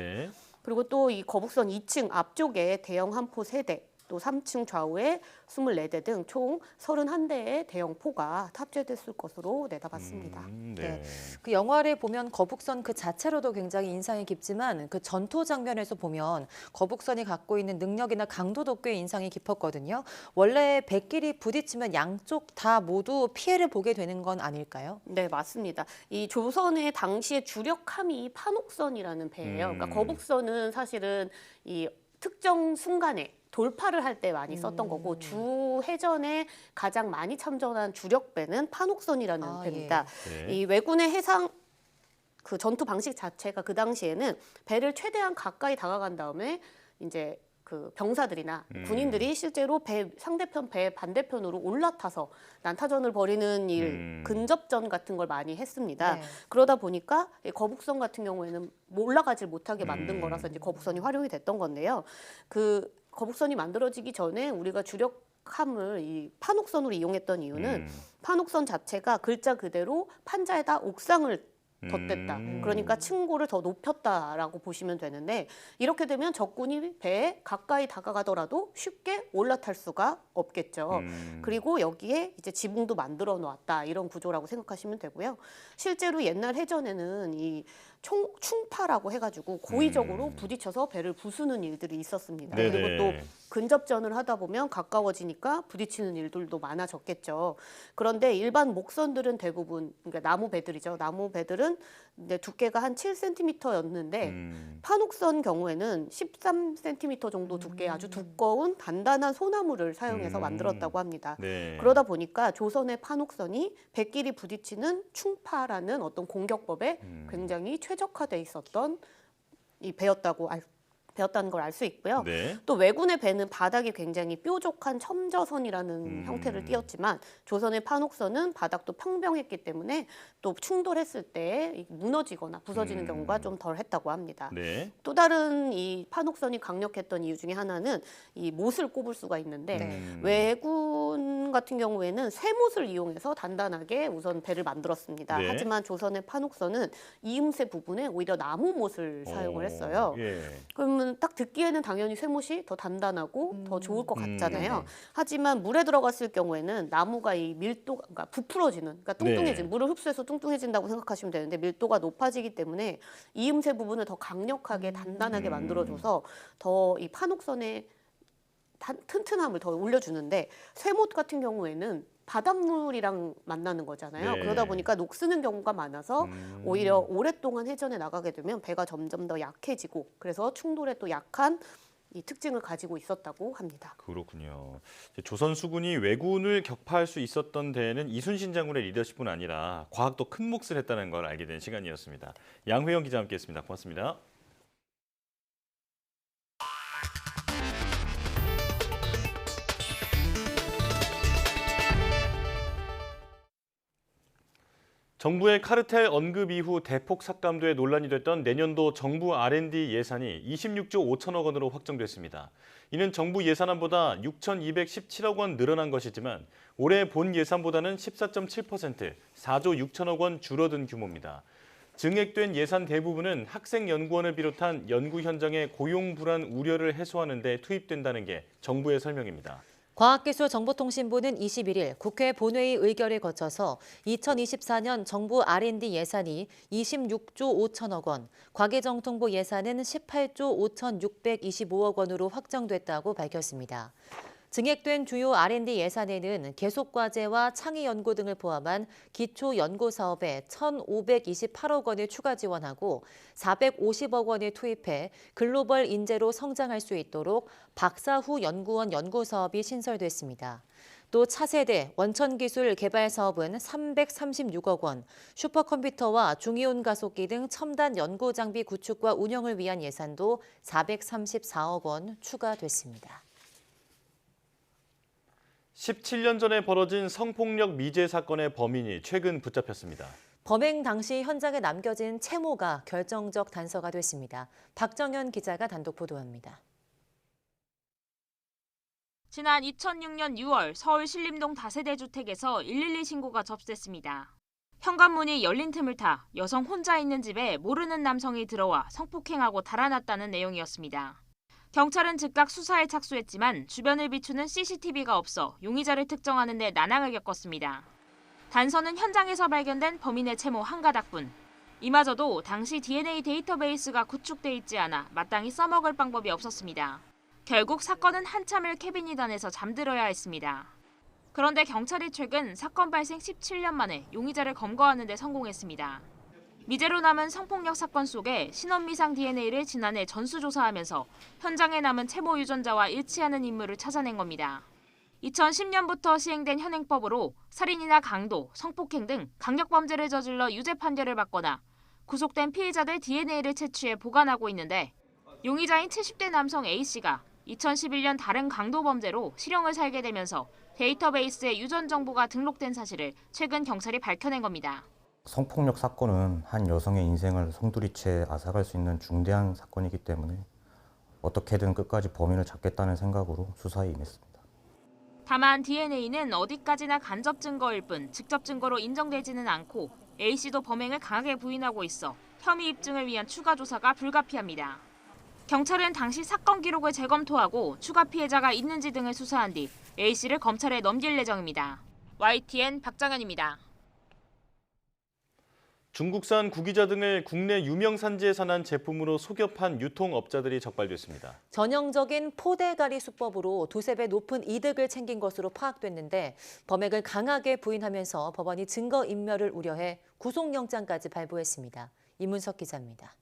그리고 또 이 거북선 2층 앞쪽에 대형 함포 3대, 또 3층 좌우에 24대 등 총 31대의 대형 포가 탑재됐을 것으로 내다봤습니다. 네. 그 영화를 보면 거북선 그 자체로도 굉장히 인상이 깊지만 그 전투 장면에서 보면 거북선이 갖고 있는 능력이나 강도도 꽤 인상이 깊었거든요. 원래 배끼리 부딪히면 양쪽 다 모두 피해를 보게 되는 건 아닐까요? 네, 맞습니다. 이 조선의 당시의 주력함이 판옥선이라는 배예요. 그러니까 거북선은 사실은 이 특정 순간에 돌파를 할 때 많이 썼던 거고 주 해전에 가장 많이 참전한 주력 배는 판옥선이라는 배입니다. 예. 이 왜군의 해상 그 전투 방식 자체가 그 당시에는 배를 최대한 가까이 다가간 다음에 이제 그 병사들이나 군인들이 실제로 상대편 배 반대편으로 올라타서 난타전을 벌이는 일, 근접전 같은 걸 많이 했습니다. 네. 그러다 보니까 거북선 같은 경우에는 올라가질 못하게 만든 거라서 이제 거북선이 활용이 됐던 건데요. 그 거북선이 만들어지기 전에 우리가 주력함을 이 판옥선으로 이용했던 이유는 판옥선 자체가 글자 그대로 판자에다 옥상을 덧댔다. 그러니까 층고를 더 높였다라고 보시면 되는데 이렇게 되면 적군이 배에 가까이 다가가더라도 쉽게 올라탈 수가 없겠죠. 그리고 여기에 이제 지붕도 만들어 놓았다. 이런 구조라고 생각하시면 되고요. 실제로 옛날 해전에는 이 충파라고 해가지고 고의적으로 부딪혀서 배를 부수는 일들이 있었습니다. 네네. 그리고 또 근접전을 하다 보면 가까워지니까 부딪히는 일들도 많아졌겠죠. 그런데 일반 목선들은 대부분 그러니까 나무 배들이죠. 나무 배들은 이제 두께가 한 7cm였는데 판옥선 경우에는 13cm 정도 두께의 아주 두꺼운 단단한 소나무를 사용해서 만들었다고 합니다. 네. 그러다 보니까 조선의 판옥선이 배끼리 부딪히는 충파라는 어떤 공격법에 굉장히 최적화돼 있었던 이 배였다는 걸 알 수 있고요. 네. 또 왜군의 배는 바닥이 굉장히 뾰족한 첨저선이라는 형태를 띠었지만 조선의 판옥선은 바닥도 평병했기 때문에 또 충돌했을 때 무너지거나 부서지는 경우가 좀 덜했다고 합니다. 네. 또 다른 이 판옥선이 강력했던 이유 중에 하나는 이 못을 꼽을 수가 있는데 왜군 같은 경우에는 쇠못을 이용해서 단단하게 우선 배를 만들었습니다. 네. 하지만 조선의 판옥선은 이음새 부분에 오히려 나무못을 사용을 했어요. 예. 그러면 딱 듣기에는 당연히 쇠못이 더 단단하고 더 좋을 것 같잖아요. 하지만 물에 들어갔을 경우에는 나무가 이 밀도가 그러니까 부풀어지는, 그러니까 뚱뚱해진, 물을 흡수해서 뚱뚱해진다고 생각하시면 되는데 밀도가 높아지기 때문에 이음새 부분을 더 강력하게 단단하게 만들어줘서 더 이 판옥선의 튼튼함을 더 올려주는데 쇠못 같은 경우에는 바닷물이랑 만나는 거잖아요. 네. 그러다 보니까 녹쓰는 경우가 많아서 오히려 오랫동안 해전에 나가게 되면 배가 점점 더 약해지고 그래서 충돌에 또 약한 이 특징을 가지고 있었다고 합니다. 그렇군요. 조선 수군이 왜군을 격파할 수 있었던 데에는 이순신 장군의 리더십뿐 아니라 과학도 큰 몫을 했다는 걸 알게 된 시간이었습니다. 양회영 기자와 함께했습니다. 고맙습니다. 정부의 카르텔 언급 이후 대폭 삭감돼 논란이 됐던 내년도 정부 R&D 예산이 26조 5천억 원으로 확정됐습니다. 이는 정부 예산안보다 6,217억 원 늘어난 것이지만 올해 본 예산보다는 14.7%, 4조 6천억 원 줄어든 규모입니다. 증액된 예산 대부분은 학생연구원을 비롯한 연구 현장의 고용 불안 우려를 해소하는 데 투입된다는 게 정부의 설명입니다. 과학기술정보통신부는 21일 국회 본회의 의결을 거쳐서 2024년 정부 R&D 예산이 26조 5천억 원, 과기정통부 예산은 18조 5,625억 원으로 확정됐다고 밝혔습니다. 증액된 주요 R&D 예산에는 계속과제와 창의연구 등을 포함한 기초연구사업에 1,528억 원을 추가 지원하고 450억 원을 투입해 글로벌 인재로 성장할 수 있도록 박사 후 연구원 연구사업이 신설됐습니다. 또 차세대 원천기술 개발 사업은 336억 원, 슈퍼컴퓨터와 중이온 가속기 등 첨단 연구 장비 구축과 운영을 위한 예산도 434억 원 추가됐습니다. 17년 전에 벌어진 성폭력 미제 사건의 범인이 최근 붙잡혔습니다. 범행 당시 현장에 남겨진 채모가 결정적 단서가 됐습니다. 박정현 기자가 단독 보도합니다. 지난 2006년 6월 서울 신림동 다세대 주택에서 112 신고가 접수됐습니다. 현관문이 열린 틈을 타 여성 혼자 있는 집에 모르는 남성이 들어와 성폭행하고 달아났다는 내용이었습니다. 경찰은 즉각 수사에 착수했지만 주변을 비추는 CCTV가 없어 용의자를 특정하는 데 난항을 겪었습니다. 단서는 현장에서 발견된 범인의 채모 한 가닥뿐. 이마저도 당시 DNA 데이터베이스가 구축돼 있지 않아 마땅히 써먹을 방법이 없었습니다. 결국 사건은 한참을 캐비닛 안에서 잠들어야 했습니다. 그런데 경찰이 최근 사건 발생 17년 만에 용의자를 검거하는 데 성공했습니다. 미제로 남은 성폭력 사건 속에 신원미상 DNA를 지난해 전수조사하면서 현장에 남은 채모 유전자와 일치하는 인물을 찾아낸 겁니다. 2010년부터 시행된 현행법으로 살인이나 강도, 성폭행 등 강력범죄를 저질러 유죄 판결을 받거나 구속된 피해자들 DNA를 채취해 보관하고 있는데 용의자인 70대 남성 A씨가 2011년 다른 강도 범죄로 실형을 살게 되면서 데이터베이스에 유전 정보가 등록된 사실을 최근 경찰이 밝혀낸 겁니다. 성폭력 사건은 한 여성의 인생을 송두리째 앗아갈 수 있는 중대한 사건이기 때문에 어떻게든 끝까지 범인을 잡겠다는 생각으로 수사에 임했습니다. 다만 DNA는 어디까지나 간접 증거일 뿐 직접 증거로 인정되지는 않고 A씨도 범행을 강하게 부인하고 있어 혐의 입증을 위한 추가 조사가 불가피합니다. 경찰은 당시 사건 기록을 재검토하고 추가 피해자가 있는지 등을 수사한 뒤 A씨를 검찰에 넘길 예정입니다. YTN 박정현입니다. 중국산 구기자 등을 국내 유명 산지에 산한 제품으로 속여 판 유통업자들이 적발됐습니다. 전형적인 포대가리 수법으로 두세 배 높은 이득을 챙긴 것으로 파악됐는데 범행을 강하게 부인하면서 법원이 증거인멸을 우려해 구속영장까지 발부했습니다. 이문석 기자입니다.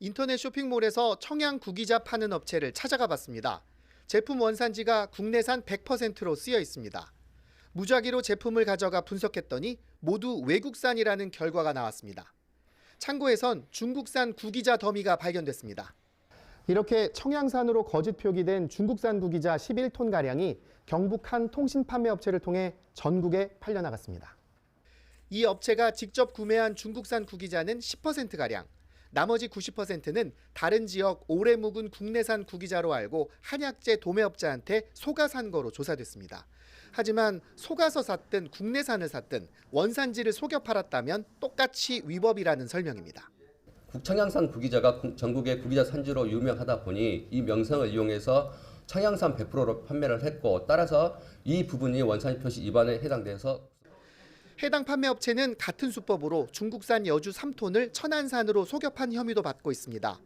인터넷 쇼핑몰에서 청양 구기자 파는 업체를 찾아가 봤습니다. 제품 원산지가 국내산 100%로 쓰여 있습니다. 무작위로 제품을 가져가 분석했더니 모두 외국산이라는 결과가 나왔습니다. 창고에선 중국산 구기자 더미가 발견됐습니다. 이렇게 청양산으로 거짓 표기된 중국산 구기자 11톤가량이 경북 한 통신 판매 업체를 통해 전국에 팔려나갔습니다. 이 업체가 직접 구매한 중국산 구기자는 10%가량, 나머지 90%는 다른 지역 오래 묵은 국내산 구기자로 알고 한약재 도매업자한테 속아 산 거로 조사됐습니다. 하지만 속아서 샀든 국내산을 샀든 원산지를 속여 팔았다면 똑같이 위법이라는 설명입니다. 청양산 구기자가 전국의 구기자 산지로 유명하다 보니 이 명성을 이용해서 청양산 100%로 판매를 했고 따라서 이 부분이 원산지 표시 위반에 해당돼서 해당 판매업체는 같은 수법으로 중국산 여주 3톤을 천안산으로 속여 판 혐의도 받고 있습니다.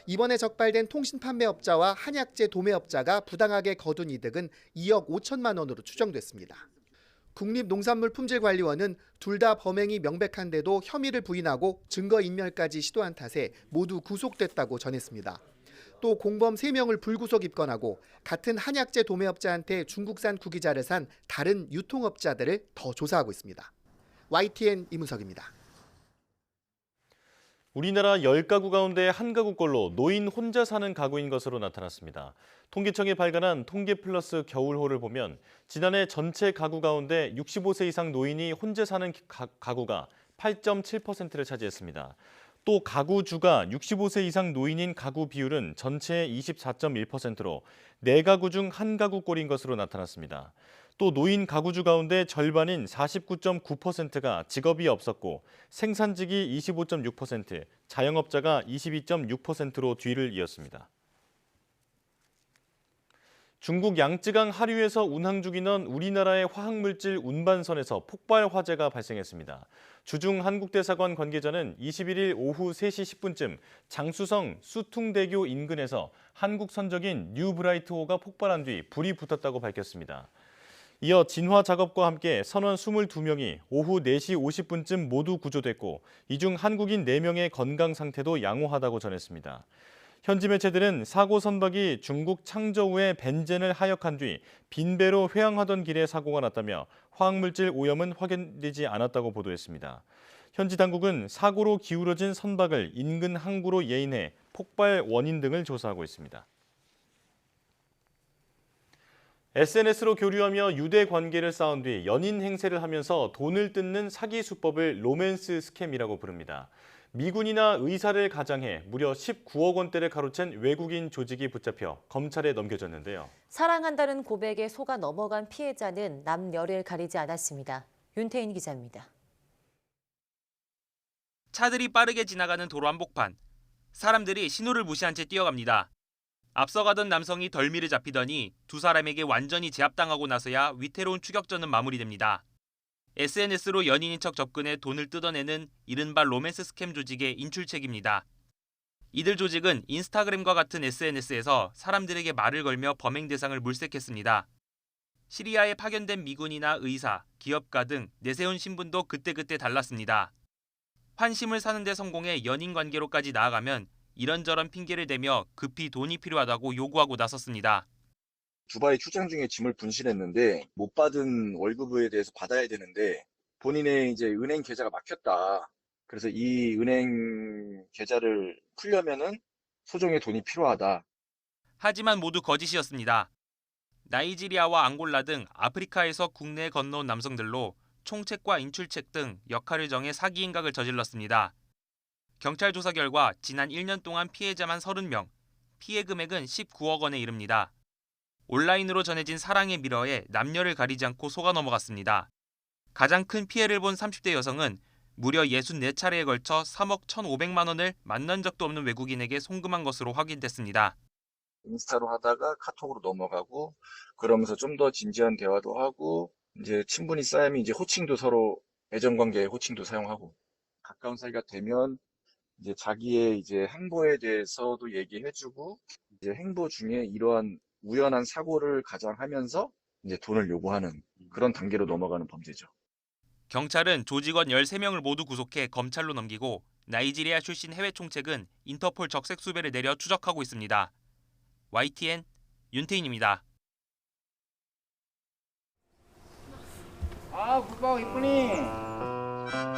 이번에 적발된 통신 판매업자와 한약재 도매업자가 부당하게 거둔 이득은 2억 5천만 원으로 추정됐습니다. 국립농산물품질관리원은 둘 다 범행이 명백한데도 혐의를 부인하고 증거인멸까지 시도한 탓에 모두 구속됐다고 전했습니다. 또 공범 3명을 불구속 입건하고 같은 한약재 도매업자한테 중국산 구기자를 산 다른 유통업자들을 더 조사하고 있습니다. YTN 이문석입니다. 우리나라 10가구 가운데 한 가구꼴로 노인 혼자 사는 가구인 것으로 나타났습니다. 통계청이 발간한 통계플러스 겨울호를 보면 지난해 전체 가구 가운데 65세 이상 노인이 혼자 사는 가구가 8.7%를 차지했습니다. 또 가구주가 65세 이상 노인인 가구 비율은 전체의 24.1%로 4가구 중 한 가구꼴인 것으로 나타났습니다. 또 노인 가구주 가운데 절반인 49.9%가 직업이 없었고 생산직이 25.6%, 자영업자가 22.6%로 뒤를 이었습니다. 중국 양쯔강 하류에서 운항 중이던 우리나라의 화학물질 운반선에서 폭발 화재가 발생했습니다. 주중 한국대사관 관계자는 21일 오후 3시 10분쯤 장쑤성 수퉁대교 인근에서 한국 선적인 뉴브라이트호가 폭발한 뒤 불이 붙었다고 밝혔습니다. 이어 진화 작업과 함께 선원 22명이 오후 4시 50분쯤 모두 구조됐고 이 중 한국인 4명의 건강 상태도 양호하다고 전했습니다. 현지 매체들은 사고 선박이 중국 창저우에 벤젠을 하역한 뒤 빈배로 회항하던 길에 사고가 났다며 화학물질 오염은 확인되지 않았다고 보도했습니다. 현지 당국은 사고로 기울어진 선박을 인근 항구로 예인해 폭발 원인 등을 조사하고 있습니다. SNS로 교류하며 유대 관계를 쌓은 뒤 연인 행세를 하면서 돈을 뜯는 사기 수법을 로맨스 스캠이라고 부릅니다. 미군이나 의사를 가장해 무려 19억 원대를 가로챈 외국인 조직이 붙잡혀 검찰에 넘겨졌는데요. 사랑한다는 고백에 속아 넘어간 피해자는 남녀를 가리지 않았습니다. 윤태인 기자입니다. 차들이 빠르게 지나가는 도로 한복판. 사람들이 신호를 무시한 채 뛰어갑니다. 앞서가던 남성이 덜미를 잡히더니 두 사람에게 완전히 제압당하고 나서야 위태로운 추격전은 마무리됩니다. SNS로 연인인 척 접근해 돈을 뜯어내는 이른바 로맨스 스캠 조직의 인출책입니다. 이들 조직은 인스타그램과 같은 SNS에서 사람들에게 말을 걸며 범행 대상을 물색했습니다. 시리아에 파견된 미군이나 의사, 기업가 등 내세운 신분도 그때그때 달랐습니다. 환심을 사는 데 성공해 연인 관계로까지 나아가면 이런저런 핑계를 대며 급히 돈이 필요하다고 요구하고 나섰습니다. 두바이 출장 중에 짐을 분실했는데 못 받은 월급에 대해서 받아야 되는데 본인의 이제 은행 계좌가 막혔다. 그래서 이 은행 계좌를 풀려면은 소정의 돈이 필요하다. 하지만 모두 거짓이었습니다. 나이지리아와 앙골라 등 아프리카에서 국내에 건너온 남성들로 총책과 인출책 등 역할을 정해 사기 행각을 저질렀습니다. 경찰 조사 결과 지난 1년 동안 피해자만 30명, 피해 금액은 19억 원에 이릅니다. 온라인으로 전해진 사랑의 미러에 남녀를 가리지 않고 속아 넘어갔습니다. 가장 큰 피해를 본 30대 여성은 무려 64차례에 걸쳐 3억 1,500만 원을 만난 적도 없는 외국인에게 송금한 것으로 확인됐습니다. 인스타로 하다가 카톡으로 넘어가고 그러면서 좀 더 진지한 대화도 하고 이제 친분이 쌓이면 이제 호칭도 서로 애정관계의 호칭도 사용하고 가까운 사이가 되면 이제 자기의 이제 행보에 대해서도 얘기해주고 이제 행보 중에 이러한 우연한 사고를 가장하면서 이제 돈을 요구하는 그런 단계로 넘어가는 범죄죠. 경찰은 조직원 13명을 모두 구속해 검찰로 넘기고 나이지리아 출신 해외 총책은 인터폴 적색 수배를 내려 추적하고 있습니다. YTN 윤태인입니다. 아, 굿바오 이쁘니.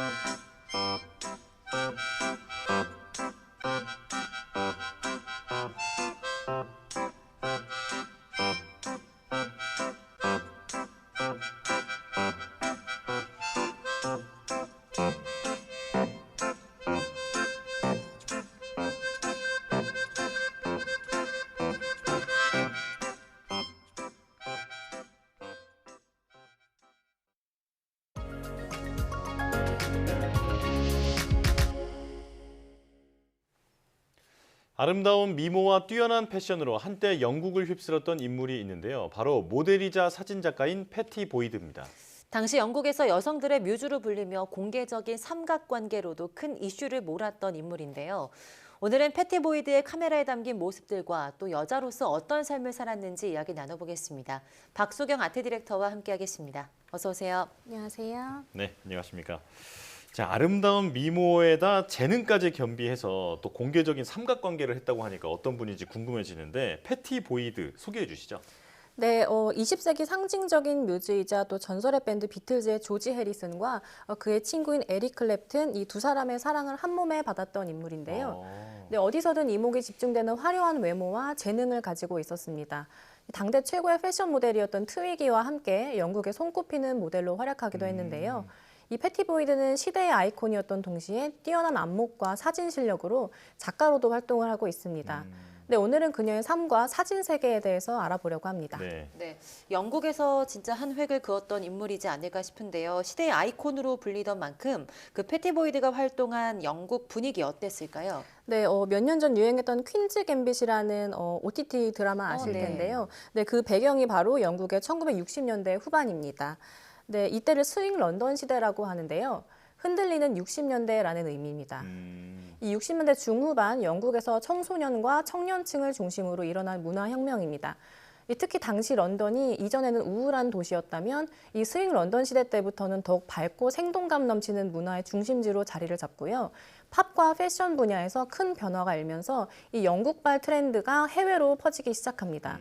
아름다운 미모와 뛰어난 패션으로 한때 영국을 휩쓸었던 인물이 있는데요. 바로 모델이자 사진작가인 패티 보이드입니다. 당시 영국에서 여성들의 뮤즈로 불리며 공개적인 삼각관계로도 큰 이슈를 몰았던 인물인데요. 오늘은 패티 보이드의 카메라에 담긴 모습들과 또 여자로서 어떤 삶을 살았는지 이야기 나눠보겠습니다. 박소경 아트 디렉터와 함께하겠습니다. 어서 오세요. 안녕하세요. 네, 안녕하십니까. 자, 아름다운 미모에다 재능까지 겸비해서 또 공개적인 삼각관계를 했다고 하니까 어떤 분인지 궁금해지는데 패티 보이드 소개해 주시죠. 네, 20세기 상징적인 뮤즈이자 또 전설의 밴드 비틀즈의 조지 해리슨과 그의 친구인 에릭 클랩튼 이 두 사람의 사랑을 한 몸에 받았던 인물인데요. 네, 어디서든 이목이 집중되는 화려한 외모와 재능을 가지고 있었습니다. 당대 최고의 패션 모델이었던 트위기와 함께 영국의 손꼽히는 모델로 활약하기도 했는데요. 이 패티 보이드는 시대의 아이콘이었던 동시에 뛰어난 안목과 사진 실력으로 작가로도 활동을 하고 있습니다. 네, 오늘은 그녀의 삶과 사진 세계에 대해서 알아보려고 합니다. 네, 영국에서 진짜 한 획을 그었던 인물이지 않을까 싶은데요. 시대의 아이콘으로 불리던 만큼 그 패티 보이드가 활동한 영국 분위기 어땠을까요? 네, 몇 년 전 유행했던 퀸즈 갬빗이라는 OTT 드라마 아실 텐데요. 네, 그 배경이 바로 영국의 1960년대 후반입니다. 네, 이때를 스윙 런던 시대라고 하는데요. 흔들리는 60년대라는 의미입니다. 이 60년대 중후반 영국에서 청소년과 청년층을 중심으로 일어난 문화혁명입니다. 특히 당시 런던이 이전에는 우울한 도시였다면 이 스윙 런던 시대 때부터는 더욱 밝고 생동감 넘치는 문화의 중심지로 자리를 잡고요. 팝과 패션 분야에서 큰 변화가 일면서 이 영국발 트렌드가 해외로 퍼지기 시작합니다.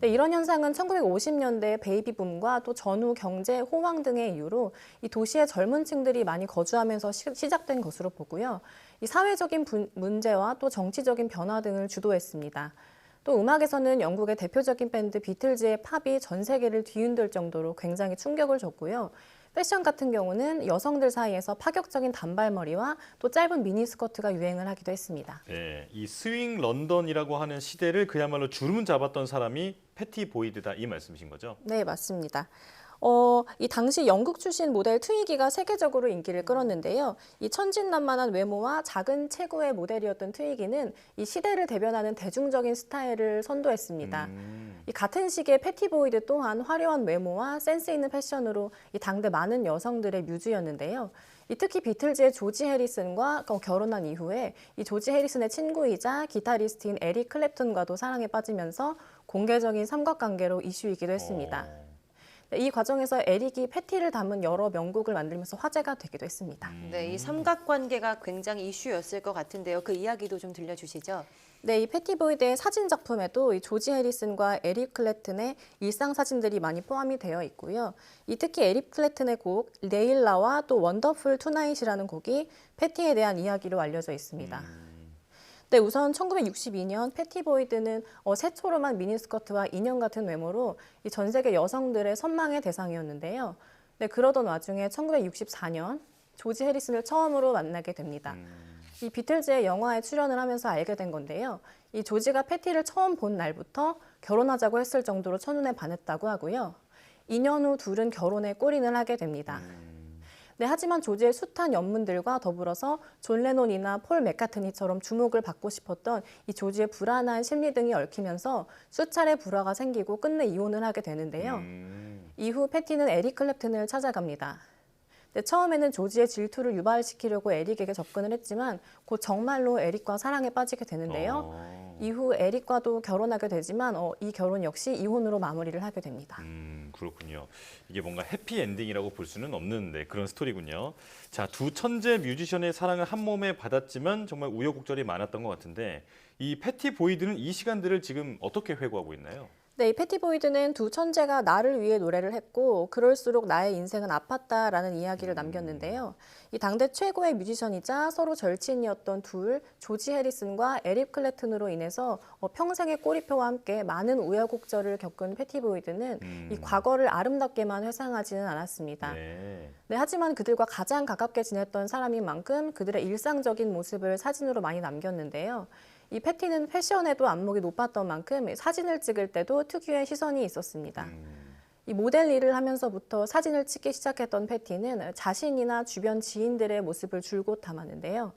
네, 이런 현상은 1950년대 베이비붐과 또 전후 경제 호황 등의 이유로 이 도시의 젊은 층들이 많이 거주하면서 시작된 것으로 보고요. 이 사회적인 문제와 또 정치적인 변화 등을 주도했습니다. 또 음악에서는 영국의 대표적인 밴드 비틀즈의 팝이 전 세계를 뒤흔들 정도로 굉장히 충격을 줬고요. 패션 같은 경우는 여성들 사이에서 파격적인 단발머리와 또 짧은 미니스커트가 유행을 하기도 했습니다. 네, 이 스윙 런던이라고 하는 시대를 그야말로 주름 잡았던 사람이 패티 보이드다 이 말씀이신 거죠? 네, 맞습니다. 이 당시 영국 출신 모델 트위기가 세계적으로 인기를 끌었는데요. 이 천진난만한 외모와 작은 체구의 모델이었던 트위기는 이 시대를 대변하는 대중적인 스타일을 선도했습니다. 이 같은 시기에 패티 보이드 또한 화려한 외모와 센스 있는 패션으로 이 당대 많은 여성들의 뮤즈였는데요. 특히 비틀즈의 조지 해리슨과 결혼한 이후에 이 조지 해리슨의 친구이자 기타리스트인 에릭 클랩튼과도 사랑에 빠지면서 공개적인 삼각관계로 이슈이기도 했습니다. 이 과정에서 에릭이 패티를 담은 여러 명곡을 만들면서 화제가 되기도 했습니다. 네, 이 삼각관계가 굉장히 이슈였을 것 같은데요. 그 이야기도 좀 들려주시죠. 네, 이 패티 보이드의 사진 작품에도 이 조지 해리슨과 에릭 클랩튼의 일상 사진들이 많이 포함이 되어 있고요. 특히 에릭 클랩튼의 곡 레일라와 또 원더풀 투나잇이라는 곡이 패티에 대한 이야기로 알려져 있습니다. 네, 우선 1962년 패티 보이드는 새초롬한 미니스커트와 인형 같은 외모로 전 세계 여성들의 선망의 대상이었는데요. 네, 그러던 와중에 1964년 조지 해리슨을 처음으로 만나게 됩니다. 이 비틀즈의 영화에 출연을 하면서 알게 된 건데요. 이 조지가 패티를 처음 본 날부터 결혼하자고 했을 정도로 첫눈에 반했다고 하고요. 2년 후 둘은 결혼에 골인을 하게 됩니다. 네, 하지만 조지의 숱한 연문들과 더불어서 존 레논이나 폴 맥카트니처럼 주목을 받고 싶었던 이 조지의 불안한 심리 등이 얽히면서 수차례 불화가 생기고 끝내 이혼을 하게 되는데요. 이후 패티는 에릭 클랩튼을 찾아갑니다. 네, 처음에는 조지의 질투를 유발시키려고 에릭에게 접근을 했지만 곧 정말로 에릭과 사랑에 빠지게 되는데요. 이후 에릭과도 결혼하게 되지만 이 결혼 역시 이혼으로 마무리를 하게 됩니다. 그렇군요. 이게 뭔가 해피엔딩이라고 볼 수는 없는 그런 스토리군요. 자, 두 천재 뮤지션의 사랑을 한 몸에 받았지만 정말 우여곡절이 많았던 것 같은데 이 패티 보이드는 이 시간들을 지금 어떻게 회고하고 있나요? 네, 이 패티 보이드는 두 천재가 나를 위해 노래를 했고 그럴수록 나의 인생은 아팠다라는 이야기를 남겼는데요. 이 당대 최고의 뮤지션이자 서로 절친이었던 조지 해리슨과 에릭 클랩튼으로 인해서 평생의 꼬리표와 함께 많은 우여곡절을 겪은 패티 보이드는 이 과거를 아름답게만 회상하지는 않았습니다. 네, 하지만 그들과 가장 가깝게 지냈던 사람인 만큼 그들의 일상적인 모습을 사진으로 많이 남겼는데요. 이 패티는 패션에도 안목이 높았던 만큼 사진을 찍을 때도 특유의 시선이 있었습니다. 이 모델 일을 하면서부터 사진을 찍기 시작했던 패티는 자신이나 주변 지인들의 모습을 줄곧 담았는데요.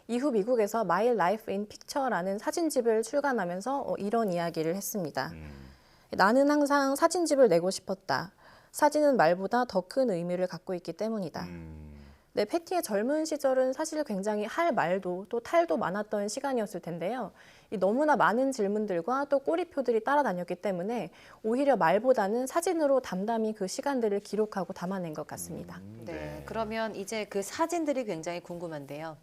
이후 미국에서 My Life in Picture라는 사진집을 출간하면서 이런 이야기를 했습니다. 나는 항상 사진집을 내고 싶었다. 사진은 말보다 더 큰 의미를 갖고 있기 때문이다. 네, 패티의 젊은 시절은 사실 굉장히 할 말도 또 탈도 많았던 시간이었을 텐데요. 너무나 많은 질문들과 또 꼬리표들이 따라다녔기 때문에 오히려 말보다는 사진으로 담담히 그 시간들을 기록하고 담아낸 것 같습니다. 네, 그러면 이제 그 사진들이 굉장히 궁금한데요.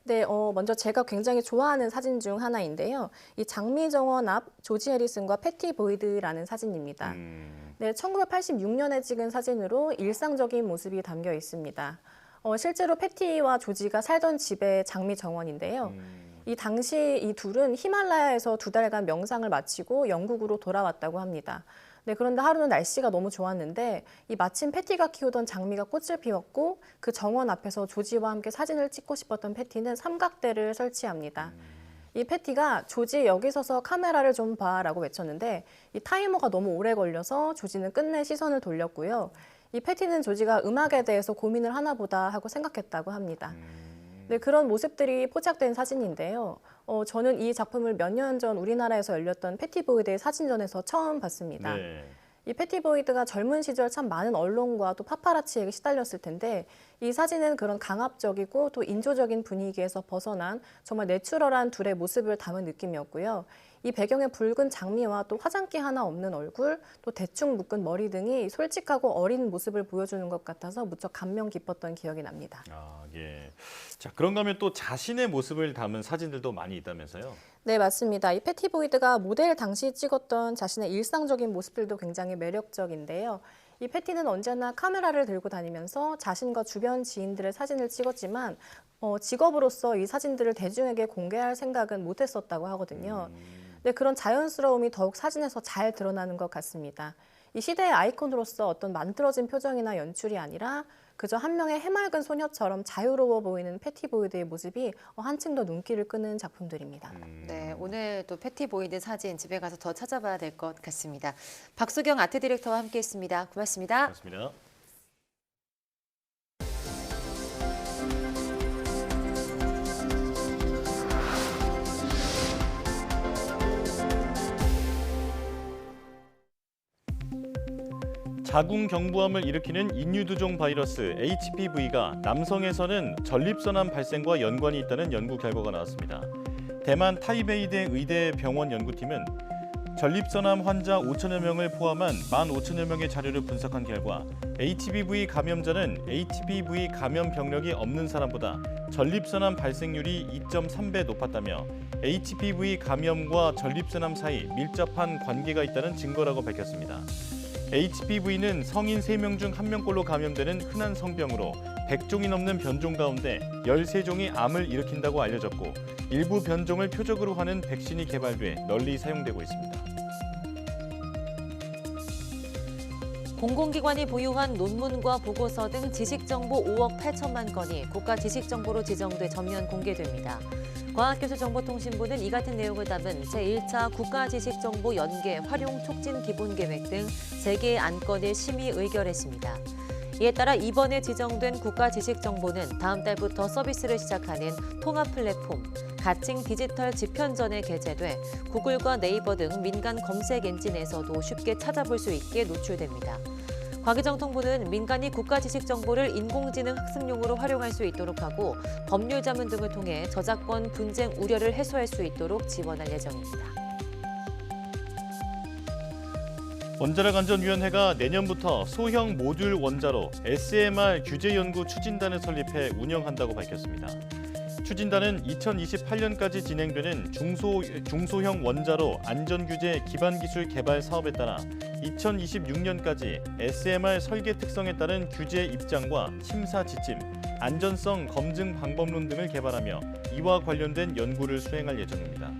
네, 먼저 제가 굉장히 좋아하는 사진 중 하나인데요. 이 장미 정원 앞 조지 해리슨과 패티 보이드라는 사진입니다. 네, 1986년에 찍은 사진으로 일상적인 모습이 담겨 있습니다. 실제로 패티와 조지가 살던 집의 장미 정원인데요. 이 당시 이 둘은 히말라야에서 2달간 명상을 마치고 영국으로 돌아왔다고 합니다. 네, 그런데 하루는 날씨가 너무 좋았는데 마침 패티가 키우던 장미가 꽃을 피웠고 그 정원 앞에서 조지와 함께 사진을 찍고 싶었던 패티는 삼각대를 설치합니다. 이 패티가 조지 여기 서서 카메라를 좀 봐라고 외쳤는데 이 타이머가 너무 오래 걸려서 조지는 끝내 시선을 돌렸고요. 이 패티는 조지가 음악에 대해서 고민을 하나 보다 하고 생각했다고 합니다. 네, 그런 모습들이 포착된 사진인데요. 저는 이 작품을 몇 년 전 우리나라에서 열렸던 패티 보이드의 사진전에서 처음 봤습니다. 네. 이 패티 보이드가 젊은 시절 참 많은 언론과 또 파파라치에게 시달렸을 텐데 이 사진은 그런 강압적이고 또 인조적인 분위기에서 벗어난 정말 내추럴한 둘의 모습을 담은 느낌이었고요. 이 배경에 붉은 장미와 또 화장기 하나 없는 얼굴, 또 대충 묶은 머리 등이 솔직하고 어린 모습을 보여주는 것 같아서 무척 감명 깊었던 기억이 납니다. 아, 예. 자, 그런가 하면 또 자신의 모습을 담은 사진들도 많이 있다면서요? 네, 맞습니다. 이 패티 보이드가 모델 당시 찍었던 자신의 일상적인 모습들도 굉장히 매력적인데요. 이 패티는 언제나 카메라를 들고 다니면서 자신과 주변 지인들의 사진을 찍었지만 직업으로서 이 사진들을 대중에게 공개할 생각은 못했었다고 하거든요. 네, 그런 자연스러움이 더욱 사진에서 잘 드러나는 것 같습니다. 이 시대의 아이콘으로서 어떤 만들어진 표정이나 연출이 아니라 그저 한 명의 해맑은 소녀처럼 자유로워 보이는 패티보이드의 모습이 한층 더 눈길을 끄는 작품들입니다. 네, 오늘 또 패티보이드 사진 집에 가서 더 찾아봐야 될 것 같습니다. 박수경 아트 디렉터와 함께했습니다. 고맙습니다. 고맙습니다. 자궁경부암을 일으키는 인유두종 바이러스 HPV가 남성에서는 전립선암 발생과 연관이 있다는 연구 결과가 나왔습니다. 대만 타이베이대 의대 병원 연구팀은 전립선암 환자 5천여 명을 포함한 15,000여 명의 자료를 분석한 결과 HPV 감염자는 HPV 감염 병력이 없는 사람보다 전립선암 발생률이 2.3배 높았다며 HPV 감염과 전립선암 사이 밀접한 관계가 있다는 증거라고 밝혔습니다. HPV는 성인 3명 중 1명꼴로 감염되는 흔한 성병으로 100종이 넘는 변종 가운데 13종이 암을 일으킨다고 알려졌고 일부 변종을 표적으로 하는 백신이 개발돼 널리 사용되고 있습니다. 공공기관이 보유한 논문과 보고서 등 지식정보 5억 8천만 건이 국가 지식정보로 지정돼 전면 공개됩니다. 과학기술정보통신부는 이 같은 내용을 담은 제1차 국가지식정보 연계 활용 촉진 기본계획 등 3개의 안건을 심의 의결했습니다. 이에 따라 이번에 지정된 국가지식정보는 다음 달부터 서비스를 시작하는 통합 플랫폼 가칭 디지털 지편전에 게재돼 구글과 네이버 등 민간 검색 엔진에서도 쉽게 찾아볼 수 있게 노출됩니다. 과기정통부는 민간이 국가지식정보를 인공지능 학습용으로 활용할 수 있도록 하고 법률 자문 등을 통해 저작권 분쟁 우려를 해소할 수 있도록 지원할 예정입니다. 원자력안전위원회가 내년부터 소형 모듈 원자로 SMR 규제 연구 추진단을 설립해 운영한다고 밝혔습니다. 추진단은 2028년까지 진행되는 중소형 원자로 안전규제 기반기술 개발 사업에 따라 2026년까지 SMR 설계 특성에 따른 규제 입장과 심사 지침, 안전성 검증 방법론 등을 개발하며 이와 관련된 연구를 수행할 예정입니다.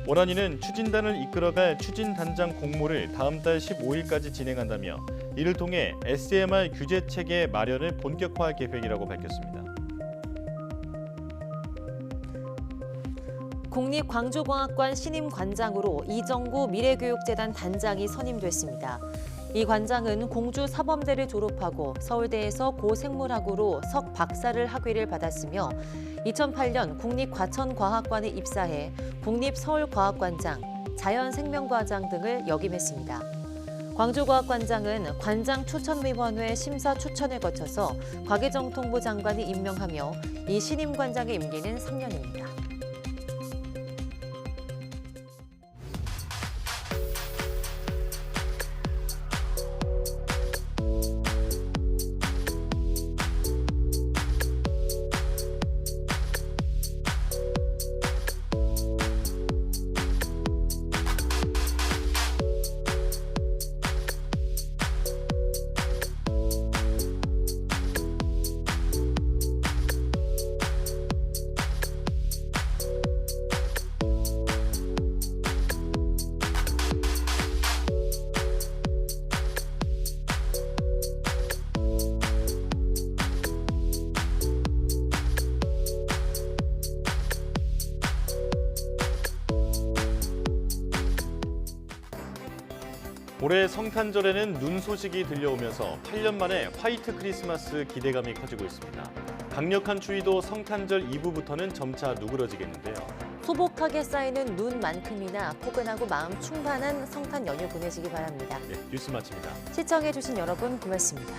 원안위는 추진단을 이끌어갈 추진단장 공모를 다음 달 15일까지 진행한다며 이를 통해 SMR 규제 체계 마련을 본격화할 계획이라고 밝혔습니다. 국립광주광학관 신임 관장으로 이정구 미래교육재단 단장이 선임됐습니다. 이 관장은 공주 사범대를 졸업하고 서울대에서 고생물학으로 석 박사를 학위를 받았으며 2008년 국립과천과학관에 입사해 국립서울과학관장, 자연생명과장 등을 역임했습니다. 광주과학관장은 관장추천위원회 심사 추천을 거쳐서 과기정통부 장관이 임명하며 이 신임 관장의 임기는 3년입니다. 올해 성탄절에는 눈 소식이 들려오면서 8년 만에 화이트 크리스마스 기대감이 커지고 있습니다. 강력한 추위도 성탄절 이후부터는 점차 누그러지겠는데요. 소복하게 쌓이는 눈만큼이나 포근하고 마음 충만한 성탄 연휴 보내시기 바랍니다. 네, 뉴스 마칩니다. 시청해주신 여러분 고맙습니다.